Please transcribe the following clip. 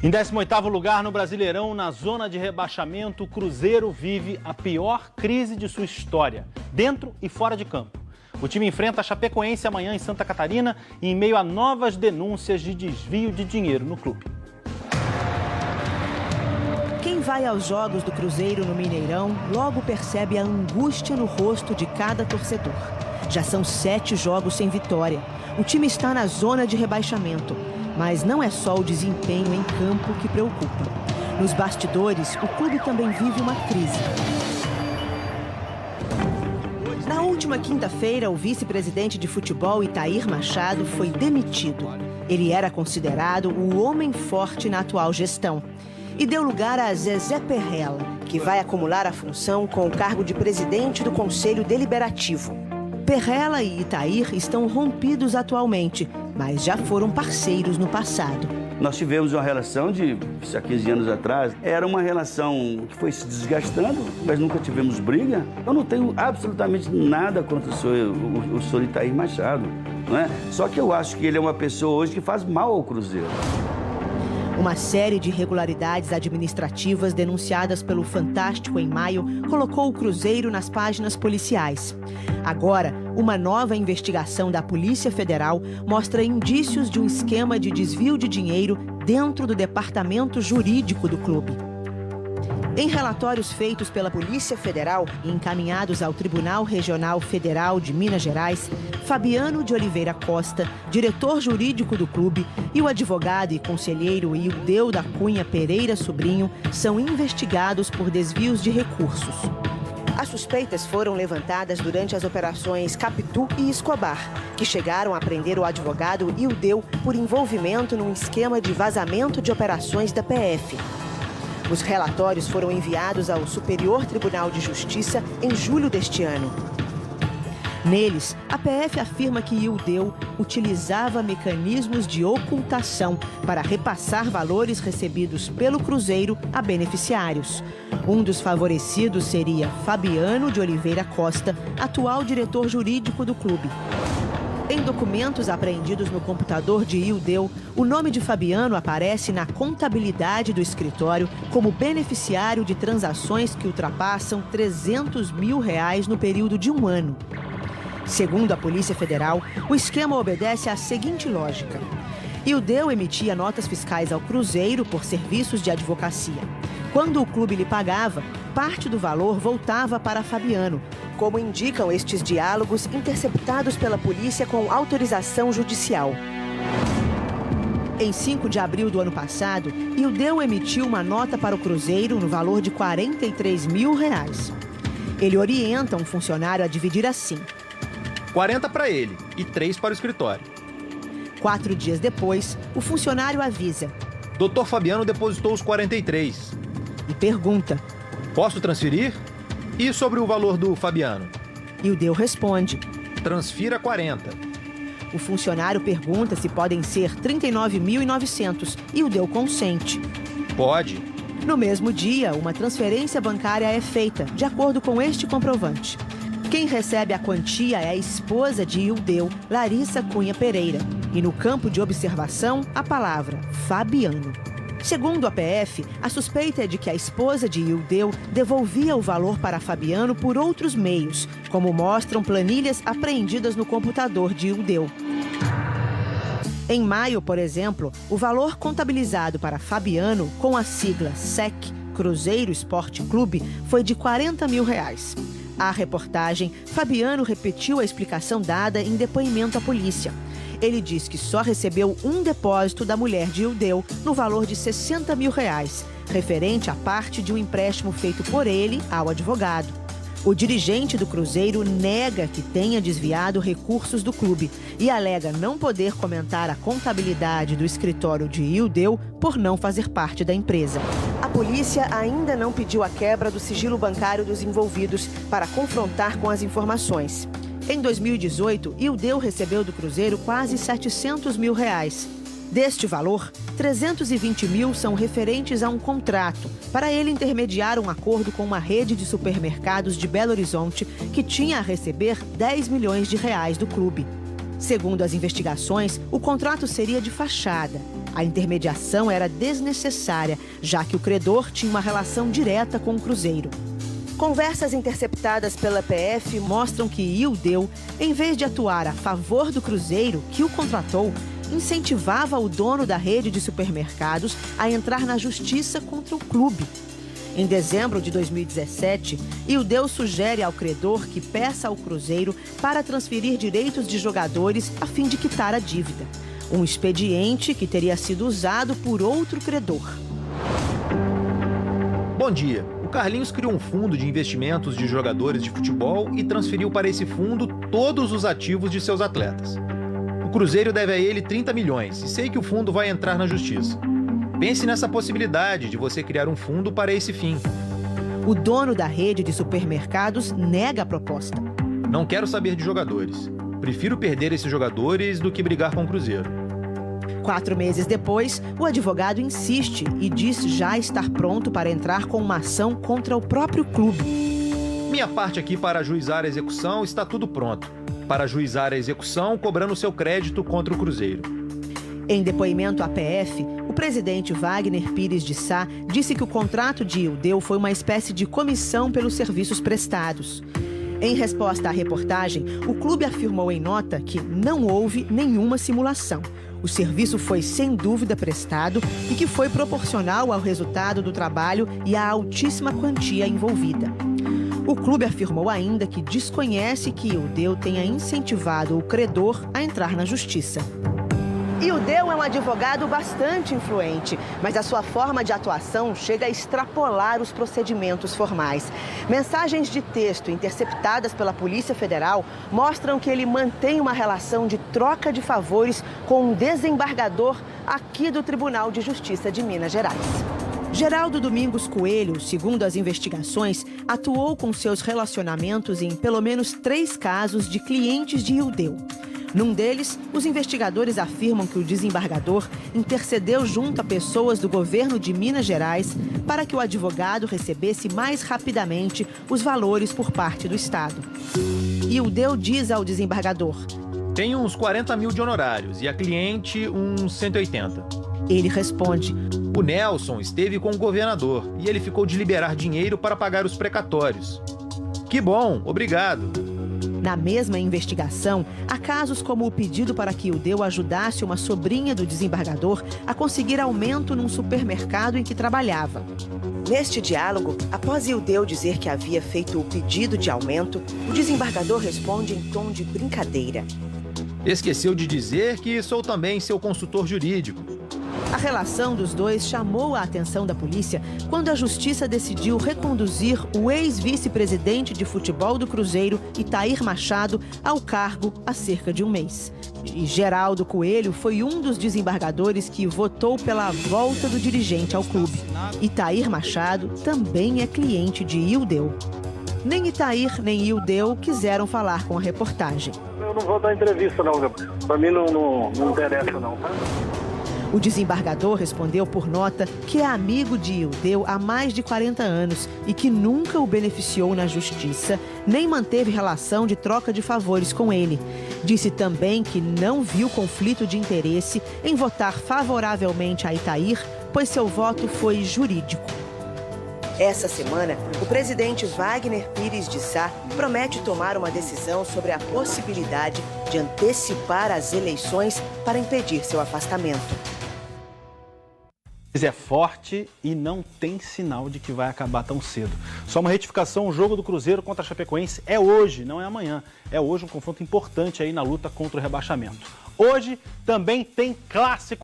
Em 18º lugar no Brasileirão, na zona de rebaixamento, o Cruzeiro vive a pior crise de sua história, dentro e fora de campo. O time enfrenta a Chapecoense amanhã em Santa Catarina em meio a novas denúncias de desvio de dinheiro no clube. Quem vai aos jogos do Cruzeiro no Mineirão logo percebe a angústia no rosto de cada torcedor. Já são 7 jogos sem vitória. O time está na zona de rebaixamento. Mas não é só o desempenho em campo que preocupa. Nos bastidores, o clube também vive uma crise. Na última quinta-feira, o vice-presidente de futebol, Itair Machado, foi demitido. Ele era considerado o homem forte na atual gestão. E deu lugar a Zezé Perrella, que vai acumular a função com o cargo de presidente do Conselho Deliberativo. Perrella e Itair estão rompidos atualmente, mas já foram parceiros no passado. Nós tivemos uma relação de, há 15 anos atrás, era uma relação que foi se desgastando, mas nunca tivemos briga. Eu não tenho absolutamente nada contra o senhor Itair Machado, não é? Só que eu acho que ele é uma pessoa hoje que faz mal ao Cruzeiro. Uma série de irregularidades administrativas denunciadas pelo Fantástico em maio colocou o Cruzeiro nas páginas policiais. Agora, uma nova investigação da Polícia Federal mostra indícios de um esquema de desvio de dinheiro dentro do departamento jurídico do clube. Em relatórios feitos pela Polícia Federal e encaminhados ao Tribunal Regional Federal de Minas Gerais, Fabiano de Oliveira Costa, diretor jurídico do clube, e o advogado e conselheiro Ildeu da Cunha Pereira Sobrinho são investigados por desvios de recursos. As suspeitas foram levantadas durante as operações Capitu e Escobar, que chegaram a prender o advogado Ildeu por envolvimento num esquema de vazamento de operações da PF. Os relatórios foram enviados ao Superior Tribunal de Justiça em julho deste ano. Neles, a PF afirma que Ildeu utilizava mecanismos de ocultação para repassar valores recebidos pelo Cruzeiro a beneficiários. Um dos favorecidos seria Fabiano de Oliveira Costa, atual diretor jurídico do clube. Em documentos apreendidos no computador de Ildeu, o nome de Fabiano aparece na contabilidade do escritório como beneficiário de transações que ultrapassam R$300 mil no período de um ano. Segundo a Polícia Federal, o esquema obedece à seguinte lógica. Ildeu emitia notas fiscais ao Cruzeiro por serviços de advocacia. Quando o clube lhe pagava, parte do valor voltava para Fabiano, como indicam estes diálogos interceptados pela polícia com autorização judicial. Em 5 de abril do ano passado, Ildeu emitiu uma nota para o Cruzeiro no valor de R$43 mil. Ele orienta um funcionário a dividir assim: 40 para ele e 3 para o escritório. 4 dias depois, o funcionário avisa: Dr. Fabiano depositou os 43. E pergunta: Posso transferir? E sobre o valor do Fabiano? Ildeu responde: Transfira 40. O funcionário pergunta se podem ser 39.900 e Ildeu consente. Pode. No mesmo dia, uma transferência bancária é feita, de acordo com este comprovante. Quem recebe a quantia é a esposa de Ildeu, Larissa Cunha Pereira. E no campo de observação, a palavra Fabiano. Segundo a PF, a suspeita é de que a esposa de Ildeu devolvia o valor para Fabiano por outros meios, como mostram planilhas apreendidas no computador de Ildeu. Em maio, por exemplo, o valor contabilizado para Fabiano, com a sigla SEC, Cruzeiro Esporte Clube, foi de R$40 mil. À reportagem, Fabiano repetiu a explicação dada em depoimento à polícia. Ele diz que só recebeu um depósito da mulher de Ildeu no valor de R$60 mil, referente à parte de um empréstimo feito por ele ao advogado. O dirigente do Cruzeiro nega que tenha desviado recursos do clube e alega não poder comentar a contabilidade do escritório de Ildeu por não fazer parte da empresa. A polícia ainda não pediu a quebra do sigilo bancário dos envolvidos para confrontar com as informações. Em 2018, Ildeu recebeu do Cruzeiro quase R$700 mil. Deste valor, 320 mil são referentes a um contrato para ele intermediar um acordo com uma rede de supermercados de Belo Horizonte que tinha a receber R$10 milhões do clube. Segundo as investigações, o contrato seria de fachada. A intermediação era desnecessária, já que o credor tinha uma relação direta com o Cruzeiro. Conversas interceptadas pela PF mostram que Ildeu, em vez de atuar a favor do Cruzeiro, que o contratou, incentivava o dono da rede de supermercados a entrar na justiça contra o clube. Em dezembro de 2017, Ildeu sugere ao credor que peça ao Cruzeiro para transferir direitos de jogadores a fim de quitar a dívida. Um expediente que teria sido usado por outro credor. Bom dia. O Carlinhos criou um fundo de investimentos de jogadores de futebol e transferiu para esse fundo todos os ativos de seus atletas. O Cruzeiro deve a ele 30 milhões e sei que o fundo vai entrar na justiça. Pense nessa possibilidade de você criar um fundo para esse fim. O dono da rede de supermercados nega a proposta. Não quero saber de jogadores. Prefiro perder esses jogadores do que brigar com o Cruzeiro. 4 meses depois, o advogado insiste e diz já estar pronto para entrar com uma ação contra o próprio clube. Minha parte aqui para ajuizar a execução está tudo pronto. Para ajuizar a execução, cobrando seu crédito contra o Cruzeiro. Em depoimento à PF, o presidente Wagner Pires de Sá disse que o contrato de Ildeu foi uma espécie de comissão pelos serviços prestados. Em resposta à reportagem, o clube afirmou em nota que não houve nenhuma simulação. O serviço foi sem dúvida prestado e que foi proporcional ao resultado do trabalho e à altíssima quantia envolvida. O clube afirmou ainda que desconhece que Ildeu tenha incentivado o credor a entrar na justiça. Ildeu é um advogado bastante influente, mas a sua forma de atuação chega a extrapolar os procedimentos formais. Mensagens de texto interceptadas pela Polícia Federal mostram que ele mantém uma relação de troca de favores com um desembargador aqui do Tribunal de Justiça de Minas Gerais. Geraldo Domingos Coelho, segundo as investigações, atuou com seus relacionamentos em pelo menos 3 casos de clientes de Ildeu. Num deles, os investigadores afirmam que o desembargador intercedeu junto a pessoas do governo de Minas Gerais para que o advogado recebesse mais rapidamente os valores por parte do Estado. Ildeu diz ao desembargador: Tenho uns 40 mil de honorários e a cliente uns 180. Ele responde: O Nelson esteve com o governador e ele ficou de liberar dinheiro para pagar os precatórios. Que bom, obrigado. Na mesma investigação, há casos como o pedido para que Ildeu ajudasse uma sobrinha do desembargador a conseguir aumento num supermercado em que trabalhava. Neste diálogo, após Ildeu dizer que havia feito o pedido de aumento, o desembargador responde em tom de brincadeira: Esqueceu de dizer que sou também seu consultor jurídico. A relação dos dois chamou a atenção da polícia quando a justiça decidiu reconduzir o ex-vice-presidente de futebol do Cruzeiro, Itair Machado, ao cargo há cerca de um mês. E Geraldo Coelho foi um dos desembargadores que votou pela volta do dirigente ao clube. Itair Machado também é cliente de Ildeu. Nem Itair nem Ildeu quiseram falar com a reportagem. Eu não vou dar entrevista não, Gabriel. Pra mim não interessa não, tá? O desembargador respondeu por nota que é amigo de Ildeu há mais de 40 anos e que nunca o beneficiou na justiça, nem manteve relação de troca de favores com ele. Disse também que não viu conflito de interesse em votar favoravelmente a Itair, pois seu voto foi jurídico. Essa semana, o presidente Wagner Pires de Sá promete tomar uma decisão sobre a possibilidade de antecipar as eleições para impedir seu afastamento. É forte e não tem sinal de que vai acabar tão cedo. Só uma retificação, o jogo do Cruzeiro contra a Chapecoense é hoje, não é amanhã. É hoje um confronto importante aí na luta contra o rebaixamento. Hoje também tem clássico.